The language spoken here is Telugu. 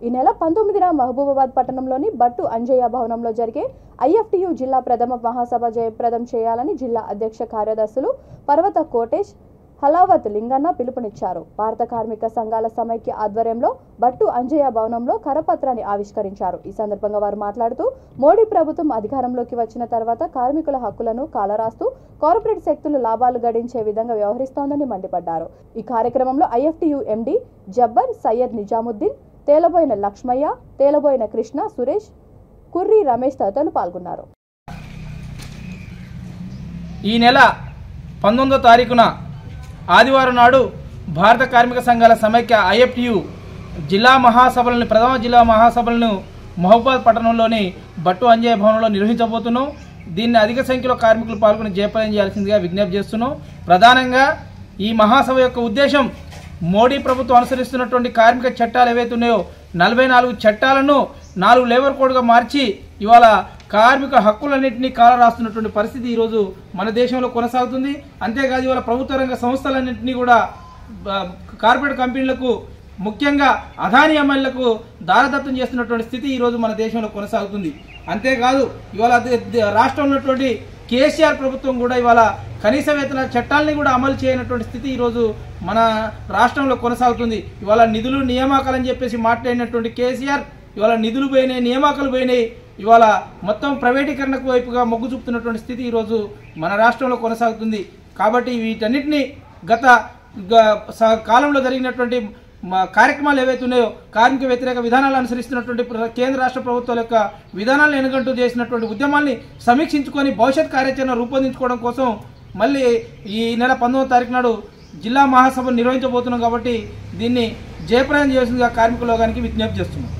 ఈ నెల 19న మహబూబాబాద్ పట్టణంలోని బట్టు అంజయ్య భవనంలో జరిగే ఐఎఫ్టియు జిల్లా ప్రథమ మహాసభ జయప్రదం చేయాలని జిల్లా అధ్యక్ష కార్యదర్శులు పర్వత కోటేష్, హలావత్ లింగన్న పిలుపునిచ్చారు. భారత కార్మిక సంఘాల సమైక్య ఆధ్వర్యంలో బట్టు అంజయ్య భవనంలో కరపత్రాన్ని ఆవిష్కరించారు. ఈ సందర్భంగా వారు మాట్లాడుతూ మోడీ ప్రభుత్వం అధికారంలోకి వచ్చిన తర్వాత కార్మికుల హక్కులను కాలరాస్తూ కార్పొరేట్ శక్తులు లాభాలు గడించే విధంగా వ్యవహరిస్తోందని మండిపడ్డారు. ఈ కార్యక్రమంలో ఐఎఫ్టియు ఎండి జబ్బర్, సయ్యద్ నిజాముద్దీన్, తేలబోయిన లక్ష్మయ్య, తేలబోయిన కృష్ణ, సురేష్, కుర్రి రమేష్ తదితరులు పాల్గొన్నారు. ఈ నెల 19వ తారీఖున ఆదివారం నాడు భారత కార్మిక సంఘాల సమైక్య ఐఎఫ్టియు జిల్లా మహాసభలను ప్రథమ జిల్లా మహాసభలను మహబూబాబాద్ పట్టణంలోని బట్టు అంజయ్య భవనంలో నిర్వహించబోతున్నాం. దీన్ని అధిక సంఖ్యలో కార్మికులు పాల్గొని జయప్రదం చేయాల్సిందిగా విజ్ఞప్తి చేస్తున్నాం. ప్రధానంగా ఈ మహాసభ యొక్క ఉద్దేశం మోడీ ప్రభుత్వం అనుసరిస్తున్నటువంటి కార్మిక చట్టాలు ఏవైతే ఉన్నాయో 44 చట్టాలను 4 లేబర్ కోడ్గా మార్చి ఇవాళ కార్మిక హక్కులన్నింటినీ కాలరాస్తున్నటువంటి పరిస్థితి ఈరోజు మన దేశంలో కొనసాగుతుంది. అంతేకాదు ఇవాళ ప్రభుత్వ రంగ సంస్థలన్నింటినీ కూడా కార్పొరేట్ కంపెనీలకు, ముఖ్యంగా అదానీ ఎమ్మెల్యేలకు దారదత్తం చేస్తున్నటువంటి స్థితి ఈరోజు మన దేశంలో కొనసాగుతుంది. అంతేకాదు ఇవాళ రాష్ట్రంలో ఉన్నటువంటి కేసీఆర్ ప్రభుత్వం కూడా ఇవాళ కనీస వేతన చట్టాలని కూడా అమలు చేయనటువంటి స్థితి ఈరోజు మన రాష్ట్రంలో కొనసాగుతుంది. ఇవాళ నిధులు నియామకాలని చెప్పేసి మాట్లాడినటువంటి కేసీఆర్ ఇవాళ నిధులు పోయినాయి, నియామకాలు పోయినాయి, ఇవాళ మొత్తం ప్రైవేటీకరణకు వైపుగా మొగ్గు చూపుతున్నటువంటి స్థితి ఈరోజు మన రాష్ట్రంలో కొనసాగుతుంది. కాబట్టి వీటన్నిటినీ గత కాలంలో జరిగినటువంటి కార్యక్రమాలు ఏవైతే ఉన్నాయో కార్మిక వ్యతిరేక విధానాలు అనుసరిస్తున్నటువంటి కేంద్ర రాష్ట్ర ప్రభుత్వాల యొక్క విధానాలను ఎనుగంటూ చేసినటువంటి ఉద్యమాల్ని సమీక్షించుకొని భవిష్యత్ కార్యాచరణ రూపొందించుకోవడం కోసం మళ్ళీ ఈ నెల 19వ తారీఖు నాడు జిల్లా మహాసభ నిర్వహించబోతున్నాం. కాబట్టి దీన్ని జయప్రదం చేసిందిగా కార్మిక లోకానికి విజ్ఞప్తి చేస్తున్నాం.